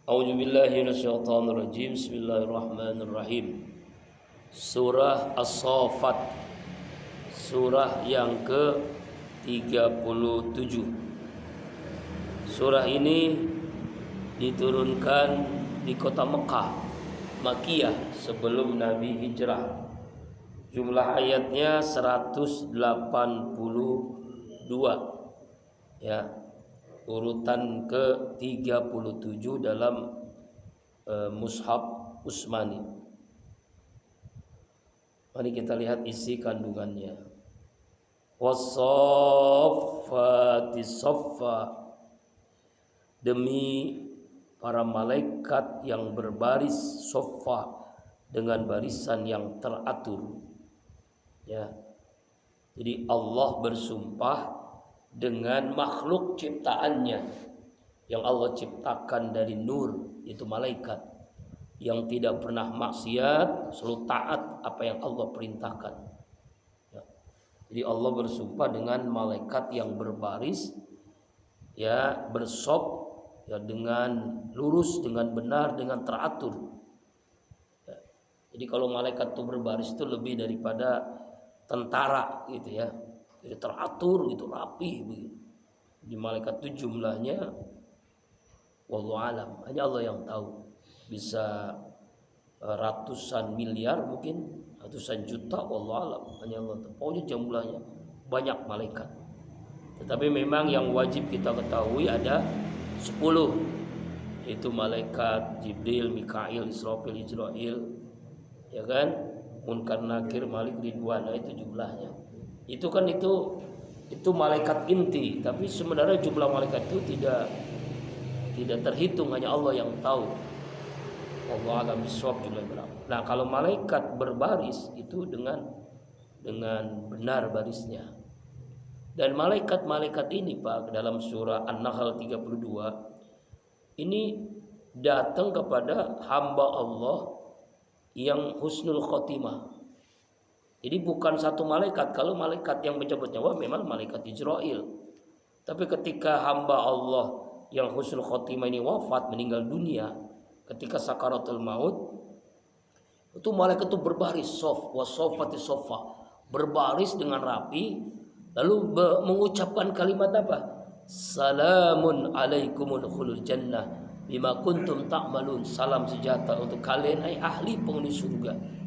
A'udzubillahi minasyaitonirrajim. Bismillahirrahmanirrahim. Surah As-Saffat, surah yang ke-37. Surah ini diturunkan di kota Mekah, Makkiyah, sebelum Nabi hijrah. Jumlah ayatnya 182, ya, urutan ke-37 dalam Mushaf Utsmani. Mari kita lihat isi kandungannya. Was-saffati saffa, demi para malaikat yang berbaris, saffa, dengan barisan yang teratur. Ya. Jadi Allah bersumpah dengan makhluk ciptaannya yang Allah ciptakan dari nur, itu malaikat yang tidak pernah maksiat, selalu taat apa yang Allah perintahkan. Ya. Jadi Allah bersumpah dengan malaikat yang berbaris, ya, bersop, ya, dengan lurus, dengan benar, dengan teratur. Ya. Jadi kalau malaikat itu berbaris itu lebih daripada tentara gitu ya. Jadi teratur gitu, rapi begitu. Di malaikat itu jumlahnya wallahu alam, hanya Allah yang tahu. Bisa ratusan miliar, mungkin ratusan juta, wallahu alam, hanya Allah tahu. Pokoknya jumlahnya banyak malaikat. Tetapi memang yang wajib kita ketahui ada 10, yaitu malaikat Jibril, Mikail, Israfil, Israil, ya kan? Munkar, Nakir, Malik, Ridwan, itu jumlahnya. Itu kan itu malaikat inti, tapi sebenarnya jumlah malaikat itu tidak terhitung, hanya Allah yang tahu. Allah alam bisawab jumlah berapa. Nah, kalau malaikat berbaris itu dengan benar barisnya. Dan malaikat-malaikat ini, Pak, dalam surah An-Nahl 32 ini datang kepada hamba Allah yang husnul khotimah. Jadi bukan satu malaikat. Kalau malaikat yang mencabut nyawa memang malaikat Israil. Tapi ketika hamba Allah yang husnul khotimah ini wafat, meninggal dunia, ketika sakaratul maut, itu malaikat itu berbaris, wasofati sofa, berbaris dengan rapi, lalu mengucapkan kalimat apa? Salamun alaikum udkhulul jannah bima kuntum ta'malun. Salam sejahtera untuk kalian, hai ahli penghuni surga.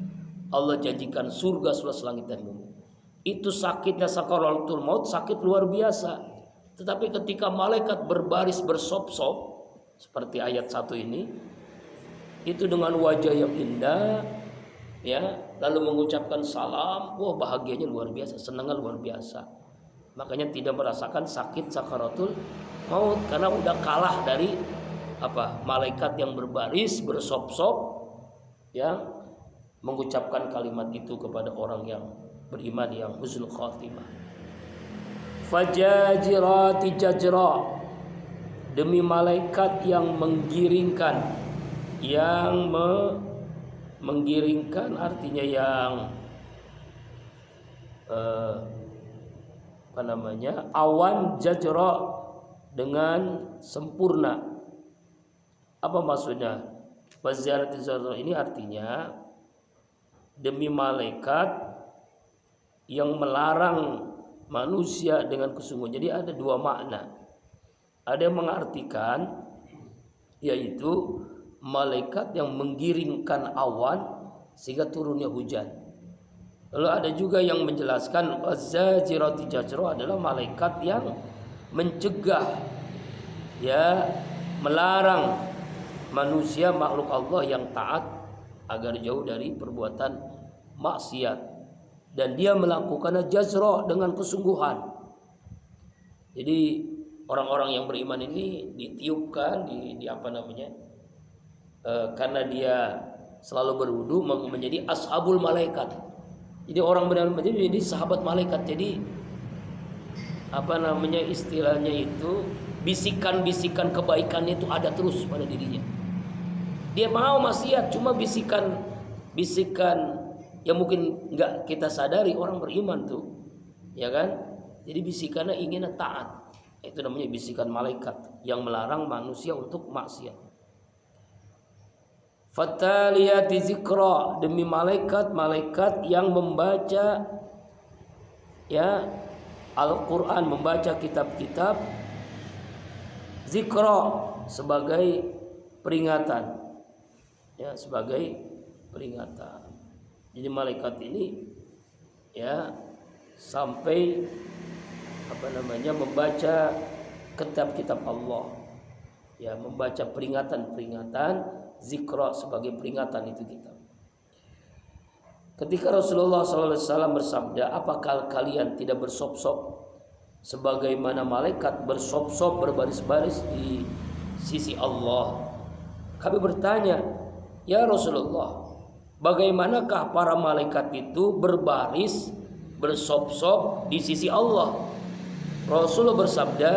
Allah janjikan surga seluas langit dan bumi. Itu sakitnya sakaratul maut, sakit luar biasa. Tetapi ketika malaikat berbaris bersop-sop seperti ayat 1 ini, itu dengan wajah yang indah, ya, lalu mengucapkan salam, wah, bahagianya luar biasa, senangnya luar biasa. Makanya tidak merasakan sakit sakaratul maut karena udah kalah dari malaikat yang berbaris bersop-sop yang mengucapkan kalimat itu kepada orang yang beriman yang husnul khatimah. Fajajirati jajra, demi malaikat yang menggiringkan, menggiringkan artinya yang awan, jajra dengan sempurna. Apa maksudnya? Fajjarati jajra ini artinya demi malaikat yang melarang manusia dengan kesungguhan. Jadi ada dua makna. Ada yang mengartikan yaitu malaikat yang menggiringkan awan sehingga turunnya hujan. Lalu ada juga yang menjelaskan az-zajirati jajra adalah malaikat yang mencegah, ya, melarang manusia, makhluk Allah yang taat agar jauh dari perbuatan maksiat, dan dia melakukannya jazra dengan kesungguhan. Jadi orang-orang yang beriman ini ditiupkan karena dia selalu berwudu menjadi ashabul malaikat. Jadi orang benar menjadi sahabat malaikat. Jadi istilahnya itu bisikan-bisikan kebaikan itu ada terus pada dirinya. Dia mau maksiat, cuma bisikan yang mungkin nggak kita sadari orang beriman tuh, ya kan? Jadi bisikannya inginnya taat. Itu namanya bisikan malaikat yang melarang manusia untuk maksiat. Fataliyati zikra, demi malaikat-malaikat yang membaca ya Al-Quran, membaca kitab-kitab, zikra sebagai peringatan, ya sebagai peringatan. Jadi malaikat ini ya sampai membaca kitab-kitab Allah, ya membaca peringatan-peringatan, zikra sebagai peringatan itu kita. Ketika Rasulullah SAW bersabda, apakah kalian tidak bersop-sop sebagaimana malaikat bersop-sop berbaris-baris di sisi Allah? Kami bertanya, ya Rasulullah, bagaimanakah para malaikat itu berbaris bersop-sop di sisi Allah? Rasulullah bersabda,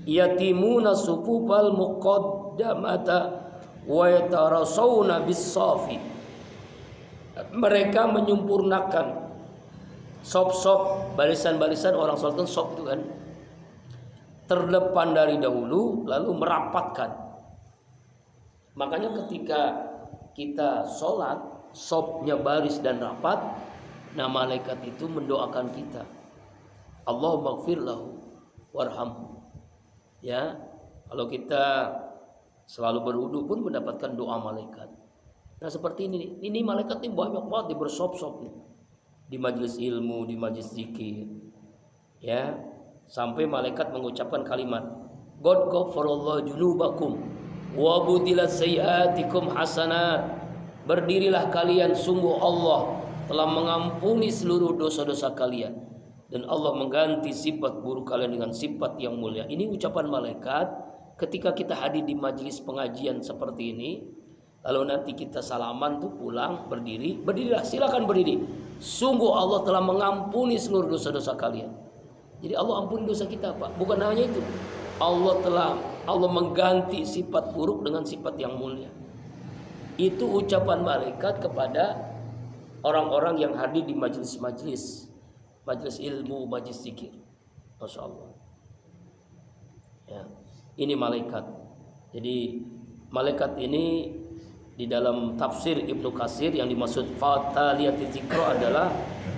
yatimuna sufufal muqaddamata wa yatarasawna bis-safi. Mereka menyempurnakan sop-sop, barisan-barisan orang sholat itu sop itu kan, terdepan dari dahulu lalu merapatkan. Makanya ketika kita sholat sopnya baris dan rapat, nah malaikat itu mendoakan kita, Allahumma ighfir lahu warhamhu. Ya, kalau kita selalu berwudu pun mendapatkan doa malaikat. Nah seperti ini malaikat ini banyak banget di bersop-sop di majelis ilmu, di majelis zikir, ya sampai malaikat mengucapkan kalimat God ghafarallahu junubakum wa budilat sayiatikum hasanat. Berdirilah kalian, sungguh Allah telah mengampuni seluruh dosa-dosa kalian dan Allah mengganti sifat buruk kalian dengan sifat yang mulia. Ini ucapan malaikat ketika kita hadir di majelis pengajian seperti ini. Lalu nanti kita salaman tuh pulang, berdirilah, silakan berdiri. Sungguh Allah telah mengampuni seluruh dosa-dosa kalian. Jadi Allah ampuni dosa kita, Pak. Bukan hanya itu, Allah mengganti sifat buruk dengan sifat yang mulia. Itu ucapan malaikat kepada orang-orang yang hadir di majelis ilmu, majelis zikir. Masya Allah. Ya, ini malaikat. Jadi malaikat ini di dalam tafsir Ibnu Katsir yang dimaksud fataliyati zikra adalah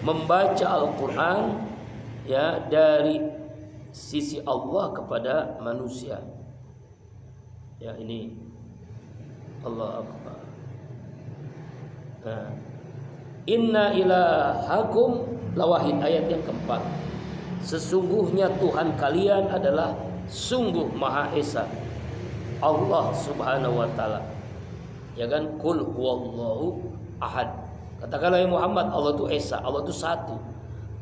membaca Al-Quran ya dari sisi Allah kepada manusia. Ya ini Allah Akbar. Nah, inna ilahakum lawahid, ayat yang keempat. Sesungguhnya Tuhan kalian adalah sungguh Maha Esa, Allah Subhanahu wa taala. Ya kan, qul huwallahu ahad. Katakanlah ya Muhammad, Allah itu Esa, Allah itu satu.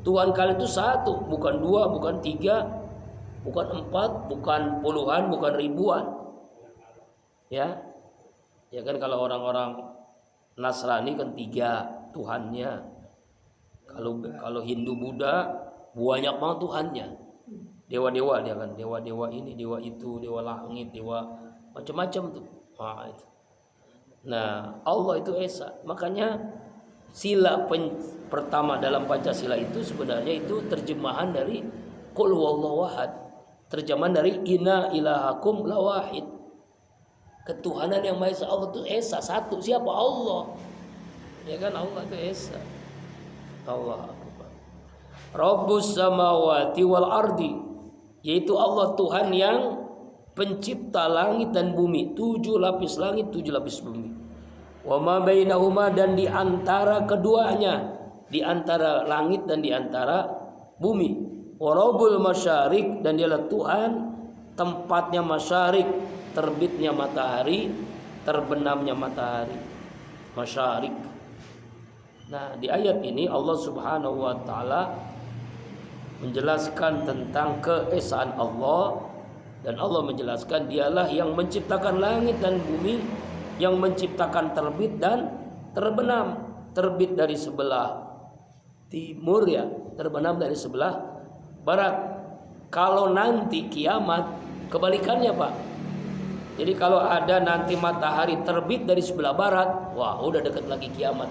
Tuhan kalian itu satu, bukan dua, bukan tiga, bukan empat, bukan puluhan, bukan ribuan. Ya. Ya kan, kalau orang-orang Nasrani kan tiga Tuhannya. Kalau Hindu Buddha banyak banget Tuhannya. Dewa-dewa dia kan, dewa-dewa ini, dewa itu, dewa langit, dewa macam-macam tuh. Nah, itu. Nah, Allah itu Esa. Makanya sila pertama dalam Pancasila itu sebenarnya itu terjemahan dari Qul huwallahu ahad. Terjemahan dari inna ilahakum lawahid. Ketuhanan yang Maha Esa, Allah itu Esa, satu. Siapa? Allah. Ya kan, Allah itu Esa. Allah Akbar. Rabbus samawati wal ardi, yaitu Allah Tuhan yang pencipta langit dan bumi, 7 lapis langit, 7 lapis bumi. Wa ma bainahuma, dan di antara keduanya, di antara langit dan di antara bumi. Wa rabbul masyarik, dan dialah Tuhan tempatnya masyarik, terbitnya matahari, terbenamnya matahari. Masyarik. Nah, di ayat ini Allah Subhanahu wa taala menjelaskan tentang keesaan Allah. Dan Allah menjelaskan dialah yang menciptakan langit dan bumi, yang menciptakan terbit dan terbenam. Terbit dari sebelah timur ya, terbenam dari sebelah barat. Kalau nanti kiamat kebalikannya, Pak. Jadi kalau ada nanti matahari terbit dari sebelah barat, wah udah dekat lagi kiamat.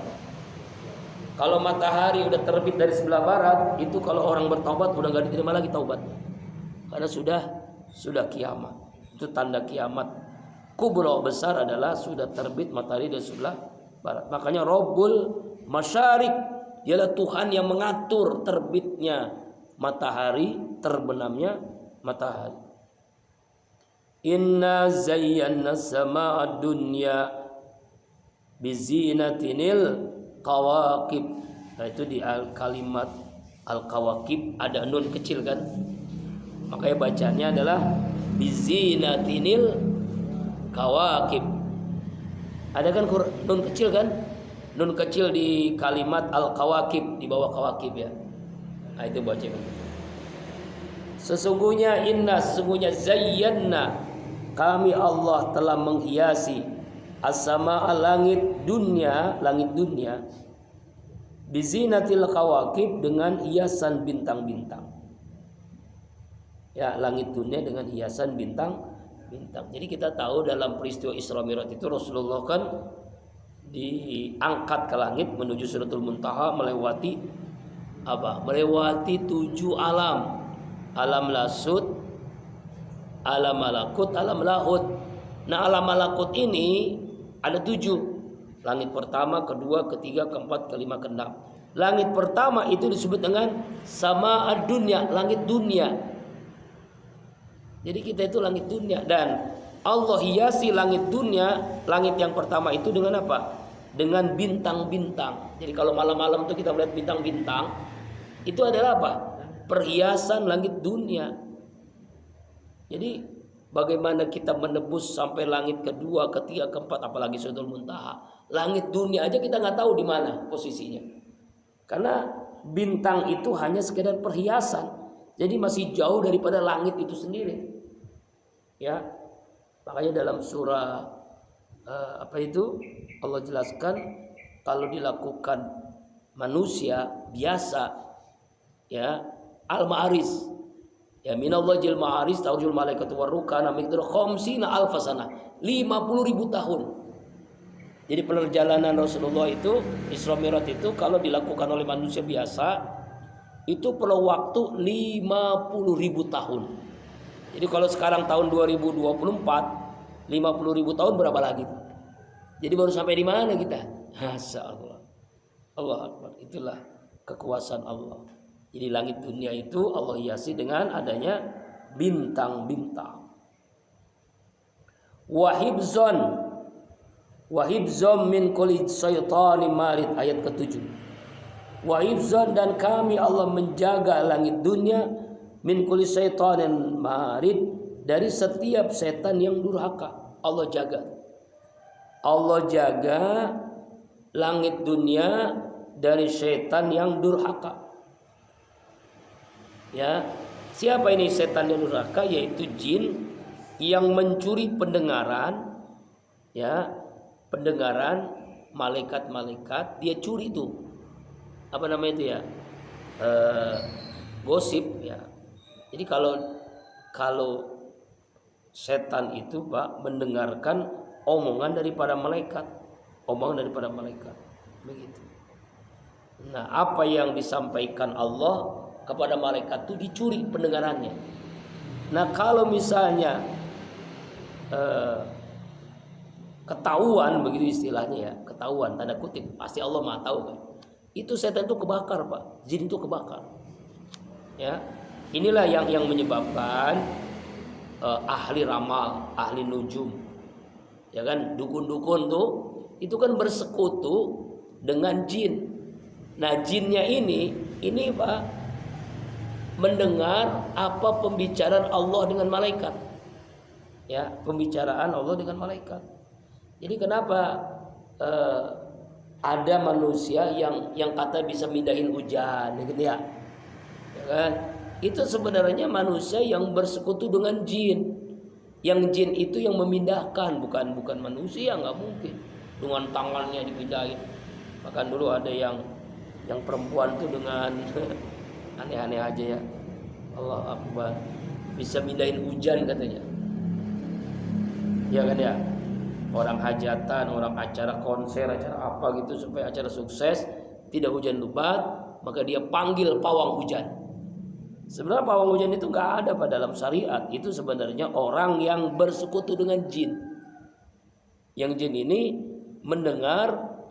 Kalau matahari udah terbit dari sebelah barat, itu kalau orang bertaubat udah gak diterima lagi taubatnya. Karena sudah kiamat. Itu tanda kiamat. Kubra besar adalah sudah terbit matahari dari sebelah barat. Makanya Rabbul Masyarik, ialah Tuhan yang mengatur terbitnya matahari, terbenamnya matahari. Inna zayyana sama'a dunya bizinatinil qawaqib. Nah itu di kalimat al-qawaqib ada nun kecil kan, makanya bacanya adalah bizinatinil qawaqib. Ada kan nun kecil kan, nun kecil di kalimat al-qawaqib, di bawah qawaqib ya. Nah itu baca begitu. Sesungguhnya zayyana, kami Allah telah menghiasi as-samaa langit dunia bizinatil qawaqib dengan hiasan bintang-bintang. Ya, langit dunia dengan hiasan bintang-bintang. Jadi kita tahu dalam peristiwa Isra Mi'raj itu Rasulullah kan diangkat ke langit menuju Sidratul Muntaha, melewati apa? Melewati 7 alam. Alam lasut, alam malakut, alam lahut. Nah, alam malakut ini ada 7. Langit pertama, kedua, ketiga, keempat, kelima, keenam. Langit pertama itu disebut dengan sama dunia, langit dunia. Jadi kita itu langit dunia, dan Allah hiasi langit dunia, langit yang pertama itu dengan apa? Dengan bintang-bintang. Jadi kalau malam-malam itu kita melihat bintang-bintang, itu adalah apa? Perhiasan langit dunia. Jadi bagaimana kita menebus sampai langit kedua, ketiga, keempat, apalagi Sidratul Muntaha. Langit dunia aja kita nggak tahu di mana posisinya. Karena bintang itu hanya sekedar perhiasan. Jadi masih jauh daripada langit itu sendiri. Ya. Makanya dalam surah Allah jelaskan kalau dilakukan manusia biasa, ya, al-ma'aris, ya, minallah jil ma'aris ta'ujul malaikatu warrukana miqdar khamsina alfasana, 50.000 tahun. Jadi perjalanan Rasulullah itu Isra Mi'raj itu kalau dilakukan oleh manusia biasa itu perlu waktu 50.000 tahun. Jadi kalau sekarang tahun 2024, 50.000 tahun berapa lagi? Jadi baru sampai di mana kita? Masya Allah. Allah Akbar. Itulah kekuasaan Allah. Jadi langit dunia itu Allah hiasi dengan adanya bintang-bintang. Wahibzon min kulli syaitanin marid, ayat ke-7. Wahibzon, dan kami Allah menjaga langit dunia min kulli syaitanin marid, dari setiap setan yang durhaka. Allah jaga. Allah jaga langit dunia dari setan yang durhaka. Ya, siapa ini setan yang durhaka? Yaitu jin yang mencuri pendengaran, ya, pendengaran malaikat-malaikat. Dia curi tuh, apa namanya itu ya, gosip ya. Jadi kalau setan itu Pak mendengarkan omongan daripada malaikat, begitu. Nah, apa yang disampaikan Allah kepada malaikat itu dicuri pendengarannya. Nah, kalau misalnya ketahuan, begitu istilahnya ya, ketahuan tanda kutip, pasti Allah Maha tahu kan. Itu setan itu kebakar Pak, jin itu kebakar. Ya, inilah yang menyebabkan ahli ramal, ahli nujum, ya kan, dukun-dukun tuh itu kan bersekutu dengan jin. Nah, jinnya ini Pak mendengar apa pembicaraan Allah dengan malaikat. Ya, pembicaraan Allah dengan malaikat. Jadi kenapa ada manusia yang kata bisa mindahin hujan gitu ya. Ya kan? Itu sebenarnya manusia yang bersekutu dengan jin. Yang jin itu yang memindahkan, bukan manusia, nggak mungkin dengan tangannya dipindahin. Bahkan dulu ada yang perempuan tuh dengan aneh-aneh aja ya. Allah Akbar. Bisa mindahin hujan katanya. Ya kan ya. Orang hajatan, orang acara konser, acara apa gitu supaya acara sukses, tidak hujan lebat, maka dia panggil pawang hujan. Sebenarnya pawang hujan itu enggak ada pada dalam syariat. Itu sebenarnya orang yang bersekutu dengan jin. Yang jin ini mendengar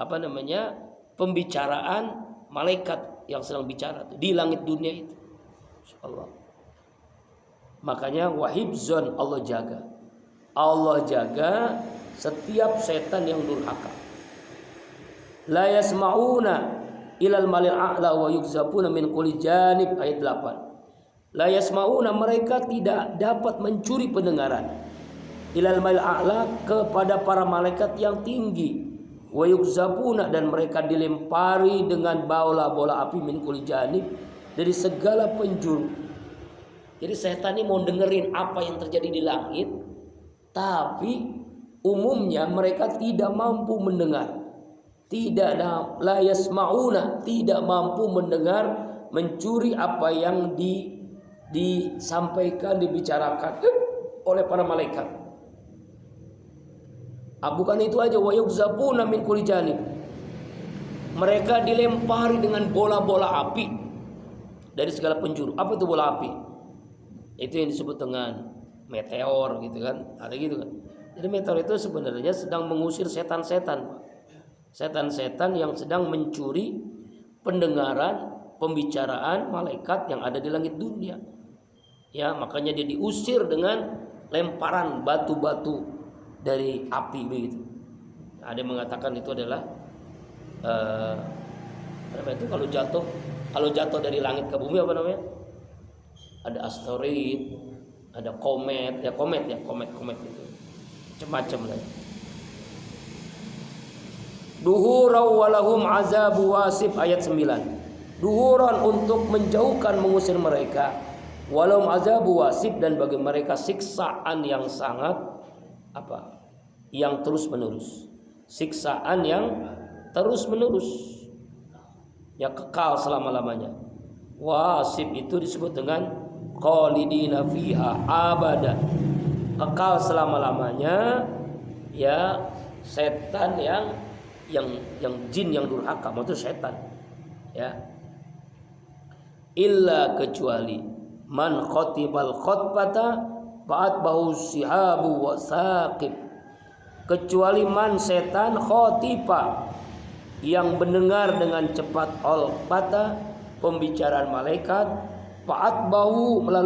pembicaraan malaikat yang sedang bicara di langit dunia itu. Insyaallah. Makanya wahibzon, Allah jaga. Allah jaga setiap setan yang durhaka. La yasma'una ilal malil a'la wa yukzabuna min kulli janib, ayat 8. La yasma'una, mereka tidak dapat mencuri pendengaran. Ilal malil a'la, kepada para malaikat yang tinggi. Wa yukzabuna, dan mereka dilempari dengan bola-bola api min kulli janib, dari segala penjuru. Jadi setan ini mau dengerin apa yang terjadi di langit, tapi umumnya mereka tidak mampu mendengar. La yasma'una, tidak mampu mendengar, mencuri apa yang disampaikan, dibicarakan oleh para malaikat. Bukan itu aja, wa yukzabuna min kulli janib, mereka dilempari dengan bola-bola api dari segala penjuru. Apa itu bola api? Itu yang disebut dengan meteor gitu kan, ada gitu kan. Jadi meteor itu sebenarnya sedang mengusir setan-setan, setan-setan yang sedang mencuri pendengaran, pembicaraan malaikat yang ada di langit dunia. Ya, makanya dia diusir dengan lemparan batu-batu dari api begitu. Ada yang mengatakan itu adalah kalau jatuh dari langit ke bumi apa namanya? Ada asteroid, ada komet itu. Macam-macam lah. Duhuran walahum azabu wasib, ayat 9. Duhuran, untuk menjauhkan, mengusir mereka. Walahum azabu wasib, dan bagi mereka siksaan yang sangat yang terus menerus. Siksaan yang terus menerus, ya, kekal selama-lamanya. Wasib itu disebut dengan khalidina fiha abada, kekal selama-lamanya. Ya, setan yang jin yang durhaka, maksudnya setan, ya. Illa, kecuali man khotibal khotbata ba'at bahu sihabu wa saqib, kecuali man, setan, khotiba, yang mendengar dengan cepat al-fata, pembicaraan malaikat, ba'at bahu, melalui